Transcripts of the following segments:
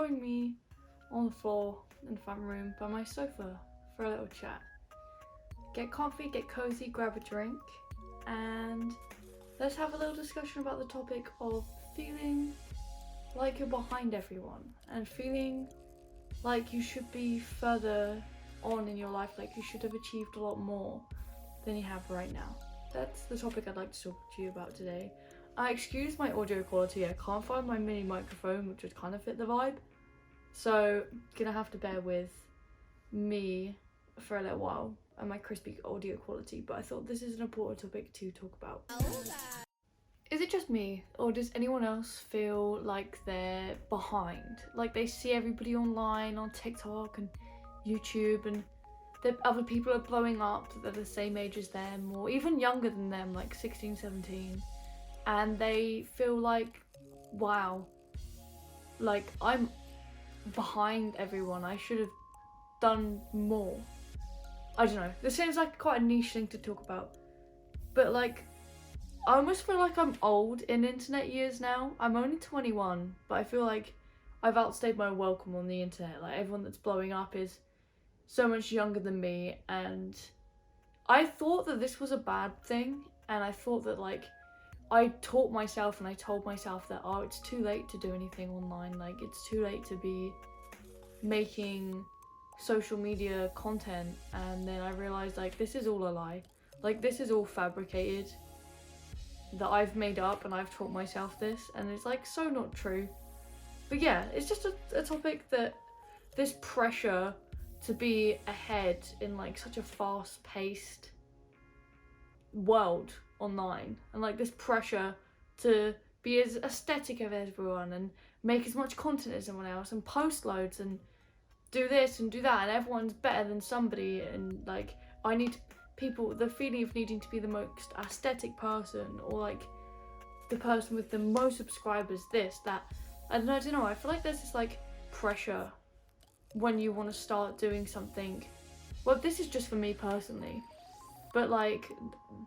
join me on the floor in the front room by my sofa for a little chat. Get comfy, get cozy, grab a drink, and let's have a little discussion about the topic of feeling like you're behind everyone and feeling like you should be further on in your life, like you should have achieved a lot more than you have right now. That's the topic I'd like to talk to you about today. Excuse my audio quality, I can't find my mini microphone which would kind of fit the vibe, so gonna have to bear with me for a little while and my crispy audio quality, but I thought this is an important topic to talk about. Is it just me, or does anyone else feel like they're behind? Like they see everybody online on TikTok and YouTube and that other people are blowing up that are the same age as them or even younger than them, like 16, 17, and they feel like, wow, like I'm behind everyone, I should have done more. I don't know, this seems like quite a niche thing to talk about, but like I almost feel like I'm old in internet years now. I'm only 21, but I feel like I've outstayed my welcome on the internet. Like everyone that's blowing up is so much younger than me, and I thought that this was a bad thing, and I thought that like I taught myself and I told myself that, oh, it's too late to do anything online, like it's too late to be making social media content, and then I realized like this is all a lie, like this is all fabricated, that I've made up and I've taught myself this, and it's like so not true. But yeah, it's just a topic that this pressure to be ahead in like such a fast-paced world online, and like this pressure to be as aesthetic as everyone and make as much content as someone else and post loads and do this and do that, and everyone's better than somebody, and like I need people, the feeling of needing to be the most aesthetic person or like the person with the most subscribers, this, that, I don't know, I feel like there's this like pressure when you want to start doing something. Well, this is just for me personally, but like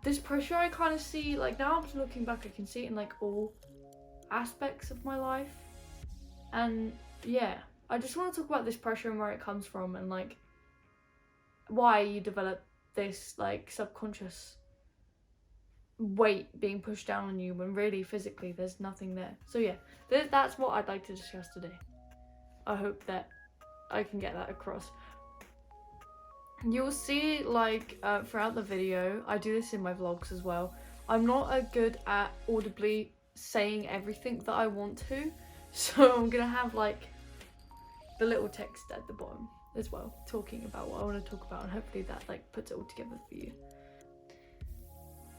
this pressure I kind of see, like now I'm just looking back, I can see it in like all aspects of my life, and yeah, I just want to talk about this pressure and where it comes from, and like why you develop this like subconscious weight being pushed down on you when really physically there's nothing there. So yeah, that's what I'd like to discuss today. I hope that I can get that across. You'll see like throughout the video, I do this in my vlogs as well, I'm not good at audibly saying everything that I want to, so I'm gonna have like the little text at the bottom as well, talking about what I want to talk about, and hopefully that like puts it all together for you.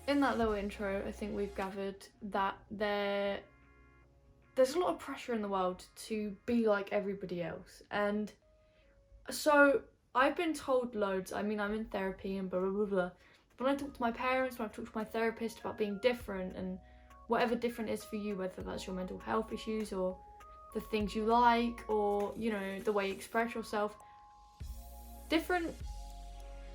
In that little intro, I think we've gathered that there's a lot of pressure in the world to be like everybody else, and so I've been told loads, I mean I'm in therapy and blah blah blah blah, when I talk to my parents, when I talk to my therapist about being different and whatever different is for you, whether that's your mental health issues or the things you like, or you know, the way you express yourself, different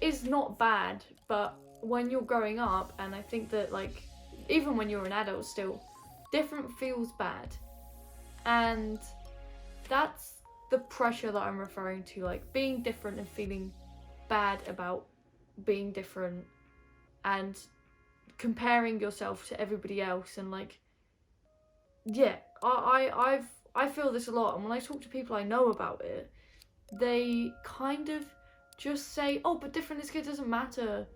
is not bad, but when you're growing up, and I think that like even when you're an adult still, different feels bad, and that's the pressure that I'm referring to, like being different and feeling bad about being different and comparing yourself to everybody else, and like yeah, I feel this a lot, and when I talk to people I know about it, they kind of just say, oh, but different is good, it doesn't matter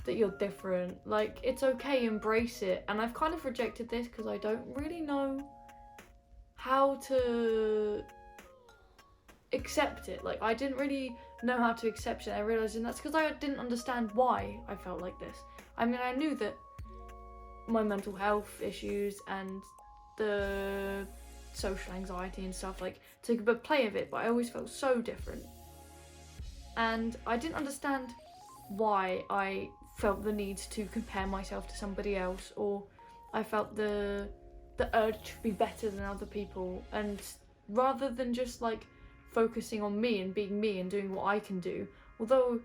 that you're different, like it's okay, embrace it. And I've kind of rejected this because I don't really know how to accept it. Like I didn't really know how to accept it. I realised, and that's because I didn't understand why I felt like this. I mean, I knew that my mental health issues and the social anxiety and stuff like took a big play of it, but I always felt so different, and I didn't understand why I felt the need to compare myself to somebody else, or I felt the urge to be better than other people, and rather than just like focusing on me and being me and doing what I can do, although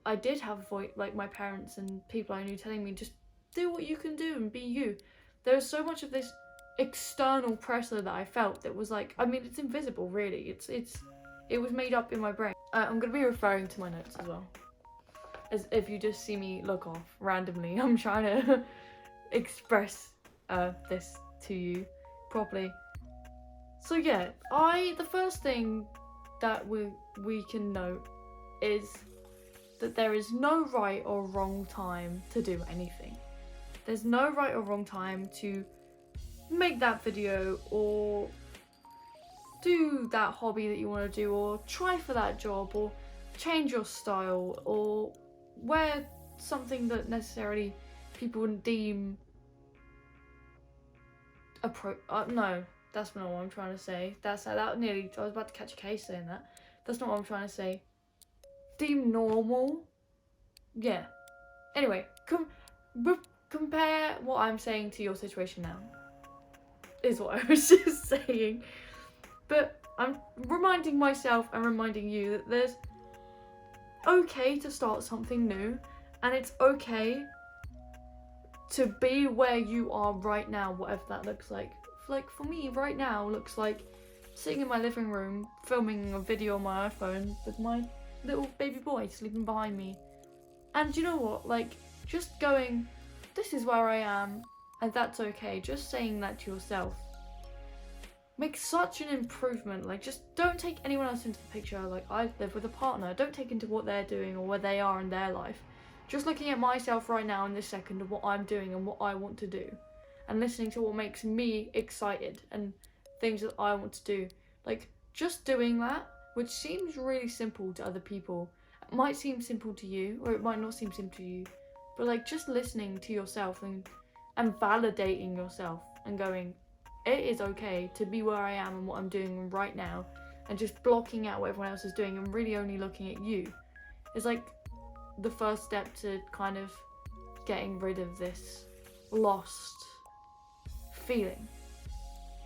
I did have like my parents and people I knew telling me just do what you can do and be you, there was so much of this external pressure that I felt that was like, I mean, it's invisible really. It was made up in my brain. I'm gonna be referring to my notes as well. As if you just see me look off randomly, I'm trying to express this to you properly. So yeah, the first thing that we can note is that there is no right or wrong time to do anything. There's no right or wrong time to make that video or do that hobby that you want to do, or try for that job, or change your style, or wear something that necessarily people wouldn't deem no, that's not what I'm trying to say. That nearly, I was about to catch a case saying that. That's not what I'm trying to say. Deem normal. Yeah. Anyway, compare what I'm saying to your situation now. Is what I was just saying. But I'm reminding myself and reminding you that there's okay to start something new, and it's okay to be where you are right now, whatever that looks like. Like for me right now looks like sitting in my living room filming a video on my iPhone with my little baby boy sleeping behind me. And you know what, like just going, this is where I am and that's okay, just saying that to yourself makes such an improvement. Like just don't take anyone else into the picture. Like I live with a partner, don't take into what they're doing or where they are in their life. Just looking at myself right now in this second of what I'm doing and what I want to do, and listening to what makes me excited and things that I want to do. Like just doing that, which seems really simple to other people, it might seem simple to you or it might not seem simple to you, but like just listening to yourself and validating yourself and going, it is okay to be where I am and what I'm doing right now, and just blocking out what everyone else is doing and really only looking at you is like the first step to kind of getting rid of this lost feeling.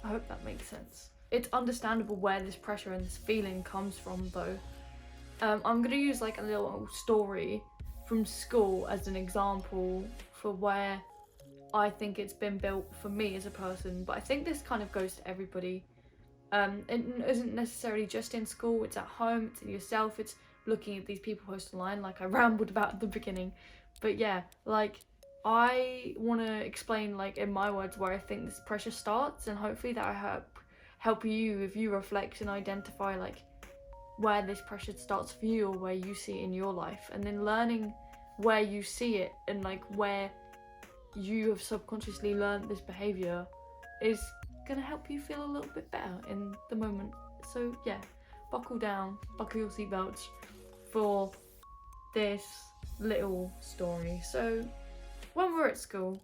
I hope that makes sense. It's understandable where this pressure and this feeling comes from though. I'm gonna use like a little story from school as an example for where I think it's been built for me as a person, but I think this kind of goes to everybody. It isn't necessarily just in school, it's at home, it's in yourself, it's looking at these people post online like I rambled about at the beginning. But yeah, like I want to explain like in my words where I think this pressure starts, and hopefully that I help you if you reflect and identify like where this pressure starts for you or where you see it in your life, and then learning where you see it and like where you have subconsciously learned this behaviour is gonna help you feel a little bit better in the moment. So yeah, buckle down, buckle your seatbelts for this little story. So when we're at school,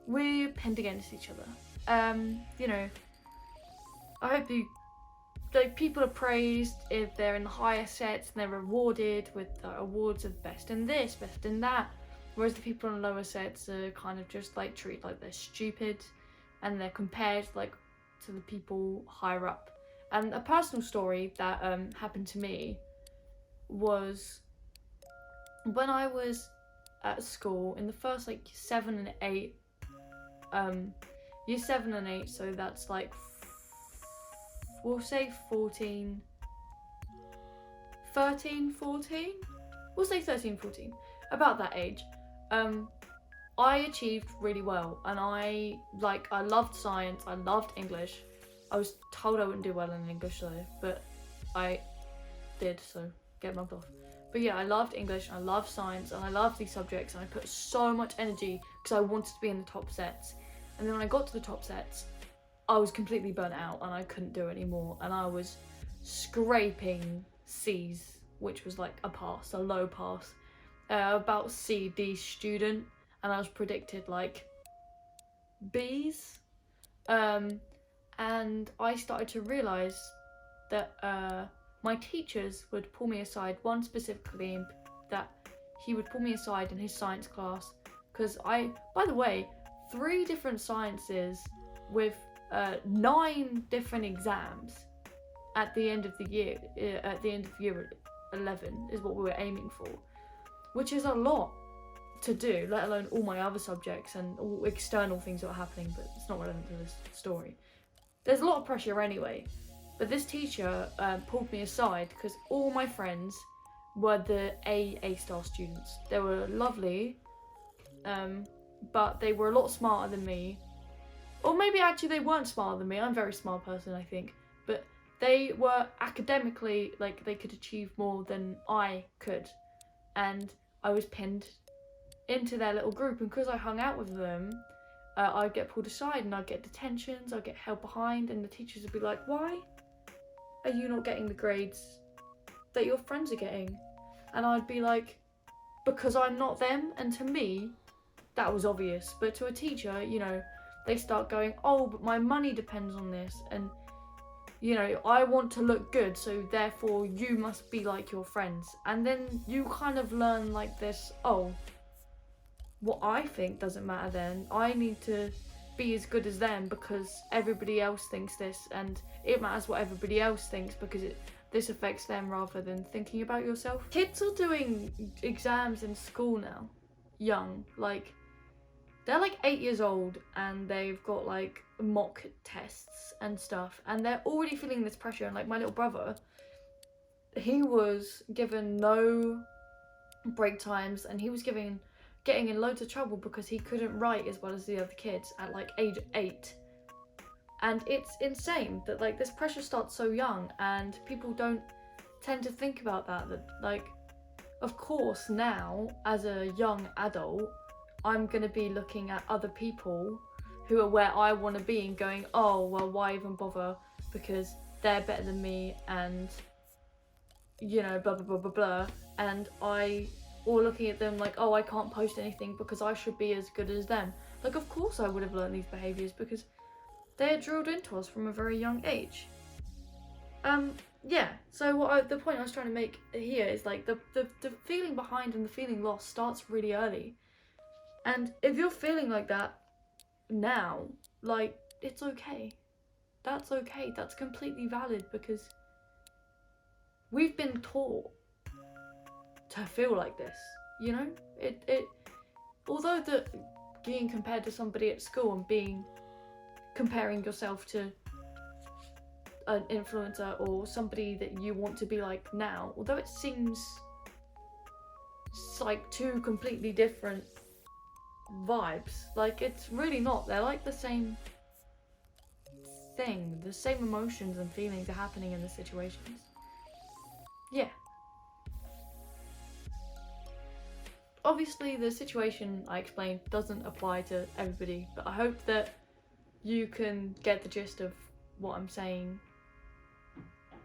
we're pinned against each other. You know, I hope you, like, people are praised if they're in the higher sets and they're rewarded with awards of best in this, best in that, whereas the people in lower sets are kind of just like treated like they're stupid and they're compared like to the people higher up. And a personal story that happened to me was when I was at school in the first like 7 and 8, year 7 and 8, so that's like we'll say 13, 14, we'll say 13, 14, about that age. I achieved really well, and I loved science, I loved English. I was told I wouldn't do well in English though, but I did, so get mugged off. But yeah, I loved English, I loved science, and I loved these subjects, and I put so much energy because I wanted to be in the top sets. And then when I got to the top sets, I was completely burnt out and I couldn't do it anymore, and I was scraping C's, which was like a pass, a low pass, about C, D student, and I was predicted like B's. And I started to realise that my teachers would pull me aside, one specifically that he would pull me aside in his science class, because by the way, 3 different sciences with 9 different exams at the end of the year, at the end of year 11 is what we were aiming for, which is a lot to do, let alone all my other subjects and all external things that are happening, but it's not relevant to this story. There's a lot of pressure anyway, but this teacher pulled me aside because all my friends were the A-star students. They were lovely, but they were a lot smarter than me. Or maybe actually they weren't smarter than me. I'm a very smart person, I think. But they were academically, like, they could achieve more than I could. And I was pinned into their little group. And because I hung out with them, I'd get pulled aside and I'd get detentions, I'd get held behind. And the teachers would be like, why are you not getting the grades that your friends are getting? And I'd be like, because I'm not them. And to me, that was obvious. But to a teacher, you know, they start going, oh, but my money depends on this, and you know, I want to look good, so therefore you must be like your friends. And then you kind of learn like this, oh, what I think doesn't matter then. I need to be as good as them because everybody else thinks this, and it matters what everybody else thinks because this affects them rather than thinking about yourself. Kids are doing exams in school now, young, like they're like 8 years old and they've got like mock tests and stuff, and they're already feeling this pressure. And like my little brother, he was given no break times and he was getting in loads of trouble because he couldn't write as well as the other kids at like age 8. And it's insane that like this pressure starts so young and people don't tend to think about that like, of course now as a young adult I'm going to be looking at other people who are where I want to be and going, oh, well, why even bother? Because they're better than me and, you know, blah, blah, blah, blah, blah. And or looking at them like, oh, I can't post anything because I should be as good as them. Like, of course I would have learned these behaviours because they're drilled into us from a very young age. Yeah, so the point I was trying to make here is like the feeling behind and the feeling lost starts really early. And if you're feeling like that now, like, it's okay. That's okay. That's completely valid because we've been taught to feel like this, you know? Although being compared to somebody at school and comparing yourself to an influencer or somebody that you want to be like now, although it seems like two completely different vibes, like it's really not. They're like the same thing. The same emotions and feelings are happening in the situations. Yeah. Obviously the situation I explained doesn't apply to everybody, but I hope that you can get the gist of what I'm saying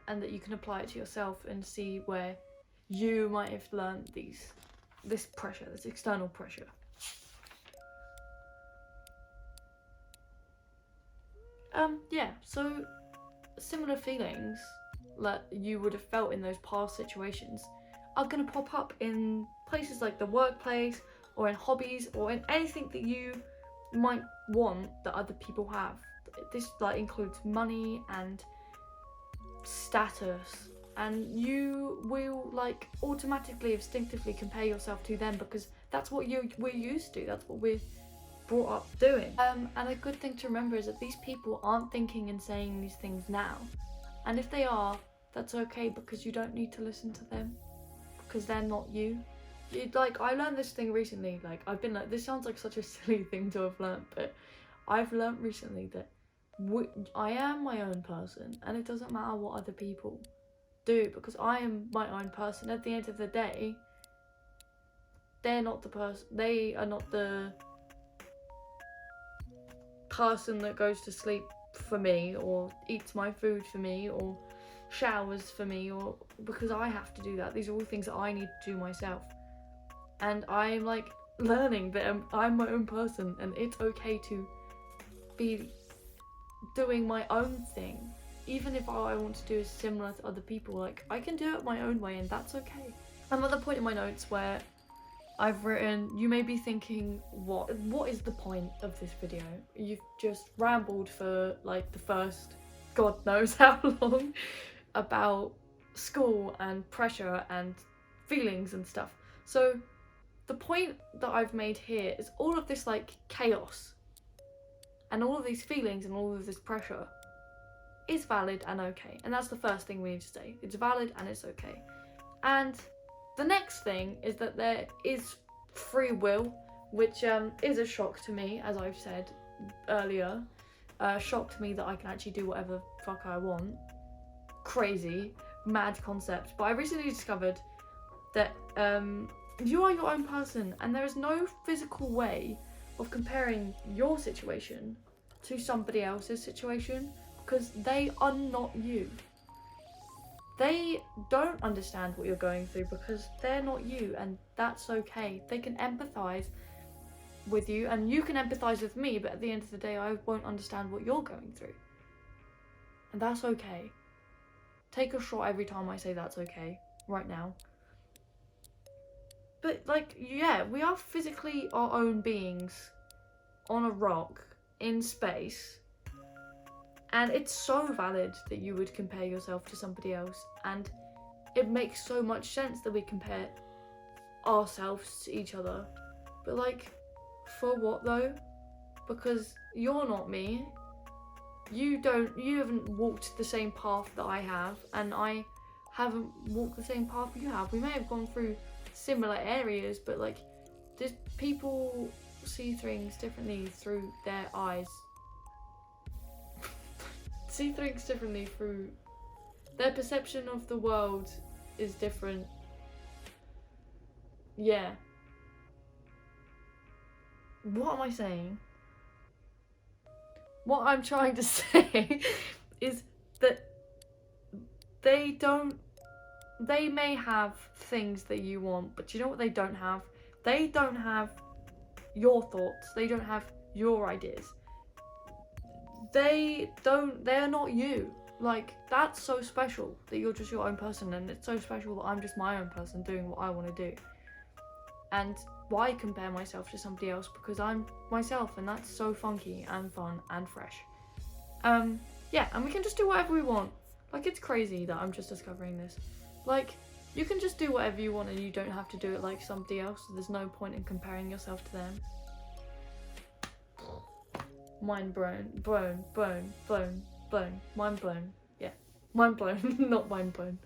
and that you can apply it to yourself and see where you might have learned this pressure, this external pressure. Yeah, so similar feelings that you would have felt in those past situations are going to pop up in places like the workplace or in hobbies or in anything that you might want that other people have. This like includes money and status, and you will like automatically, instinctively compare yourself to them because that's what we're used to. That's what we're brought up doing. And a good thing to remember is that these people aren't thinking and saying these things now, and if they are, that's okay because you don't need to listen to them because they're not you. Like, I learned this thing recently. Like, I've been like, this sounds like such a silly thing to have learned, but I've learned recently that I am my own person and it doesn't matter what other people do because I am my own person. At the end of the day, they are not the person that goes to sleep for me or eats my food for me or showers for me, or because I have to do that. These are all things that I need to do myself, and I'm like learning that I'm my own person and it's okay to be doing my own thing, even if all I want to do is similar to other people. Like, I can do it my own way and that's okay. I'm at the point in my notes where I've written, you may be thinking, what is the point of this video? You've just rambled for like the first God knows how long about school and pressure and feelings and stuff. So the point that I've made here is all of this like chaos and all of these feelings and all of this pressure is valid and okay. And that's the first thing we need to say. It's valid and it's okay. And the next thing is that there is free will, which is a shock to me, as I've said earlier. Shock to me that I can actually do whatever the fuck I want. Crazy, mad concept. But I recently discovered that you are your own person, and there is no physical way of comparing your situation to somebody else's situation, because they are not you. They don't understand what you're going through because they're not you, and that's okay. They can empathise with you, and you can empathise with me, but at the end of the day, I won't understand what you're going through. And that's okay. Take a shot every time I say that's okay, right now. But, like, yeah, we are physically our own beings on a rock in space. And it's so valid that you would compare yourself to somebody else. And it makes so much sense that we compare ourselves to each other. But, like, for what though? Because you're not me. You haven't walked the same path that I have, and I haven't walked the same path you have. We may have gone through similar areas, but like, people see things differently through their eyes. See things differently through their perception of the world is different. Yeah. What am I saying? What I'm trying to say is that they may have things that you want, but you know what they don't have? They don't have your thoughts. They don't have your ideas. They're not you. Like, that's so special that you're just your own person, and it's so special that I'm just my own person doing what I want to do. And why compare myself to somebody else? Because I'm myself, and that's so funky and fun and fresh. Yeah, and we can just do whatever we want. Like, it's crazy that I'm just discovering this. Like, you can just do whatever you want and you don't have to do it like somebody else, so there's no point in comparing yourself to them. Mind blown. Mind blown. Yeah. Mind blown, not mind blown.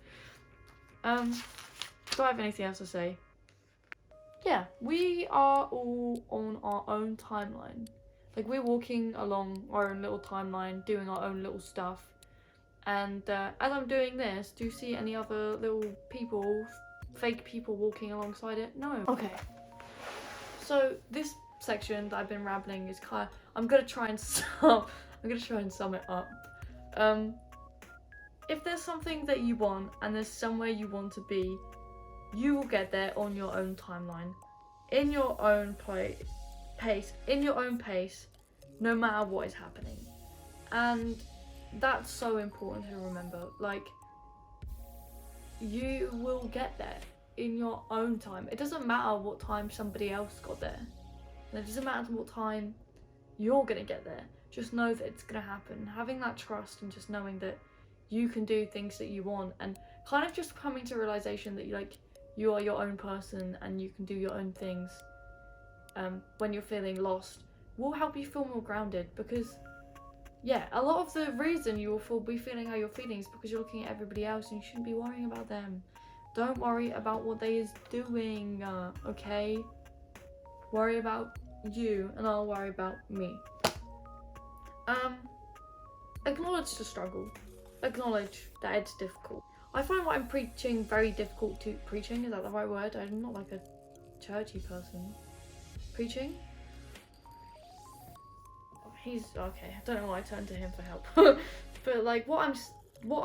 Do I have anything else to say? Yeah, we are all on our own timeline. Like, we're walking along our own little timeline, doing our own little stuff. And as I'm doing this, do you see any other little people, fake people walking alongside it? No. Okay. So this section that I've been rambling is kind of, I'm gonna try and sum it up. If there's something that you want and there's somewhere you want to be, you will get there on your own timeline, in your own pace, no matter what is happening. And that's so important to remember. Like, you will get there in your own time. It doesn't matter what time somebody else got there. And it doesn't matter what time you're gonna get there. Just know that it's gonna happen. Having that trust and just knowing that you can do things that you want, and kind of just coming to a realization that you are your own person and you can do your own things when you're feeling lost, will help you feel more grounded. Because yeah, a lot of the reason you will be feeling how you're feeling is because you're looking at everybody else, and you shouldn't be worrying about them. Don't worry about what they is doing, okay? Worry about you, and I'll worry about me. Acknowledge the struggle. Acknowledge that it's difficult. I find what I'm preaching very difficult to... Preaching? Is that the right word? I'm not like a churchy person. Preaching? He's okay. I don't know why I turned to him for help. But like, what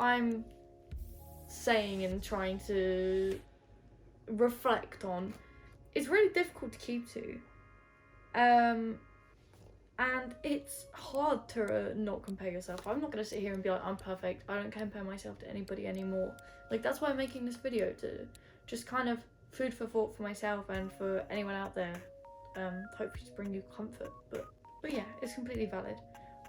I'm saying and trying to reflect on is really difficult to keep to. And it's hard to not compare yourself. I'm not gonna sit here and be like, I'm perfect, I don't compare myself to anybody anymore. Like, that's why I'm making this video, to just kind of food for thought for myself and for anyone out there. Hopefully to bring you comfort. But yeah, it's completely valid.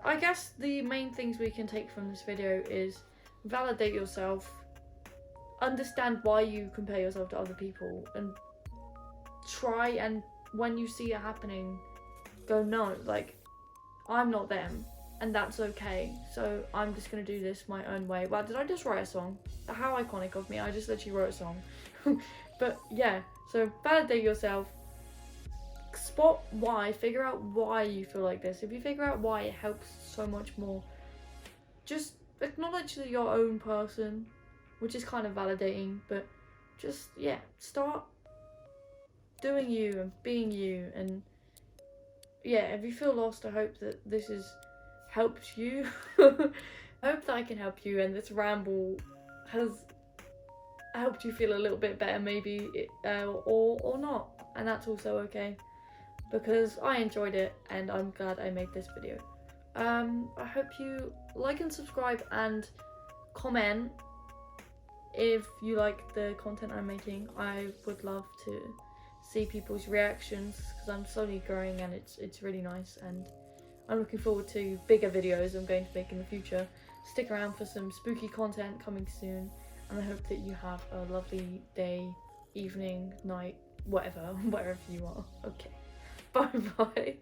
I guess the main things we can take from this video is validate yourself, understand why you compare yourself to other people, and try and when you see it happening, go, no, like, I'm not them, and that's okay. So I'm just gonna do this my own way. Wow, did I just write a song? How iconic of me. I just literally wrote a song. But yeah, so validate yourself. Spot why, figure out why you feel like this. If you figure out why, it helps so much more. Just acknowledge that you're your own person, which is kind of validating, but just, yeah, start doing you and being you. And yeah, if you feel lost, I hope that this has helped you. I hope that I can help you and this ramble has helped you feel a little bit better, maybe, or not, and that's also okay, because I enjoyed it and I'm glad I made this video. I hope you like and subscribe and comment if you like the content I'm making. I would love to see people's reactions because I'm slowly growing and it's really nice, and I'm looking forward to bigger videos I'm going to make in the future. Stick around for some spooky content coming soon, and I hope that you have a lovely day, evening, night, whatever, wherever you are. Okay, bye bye.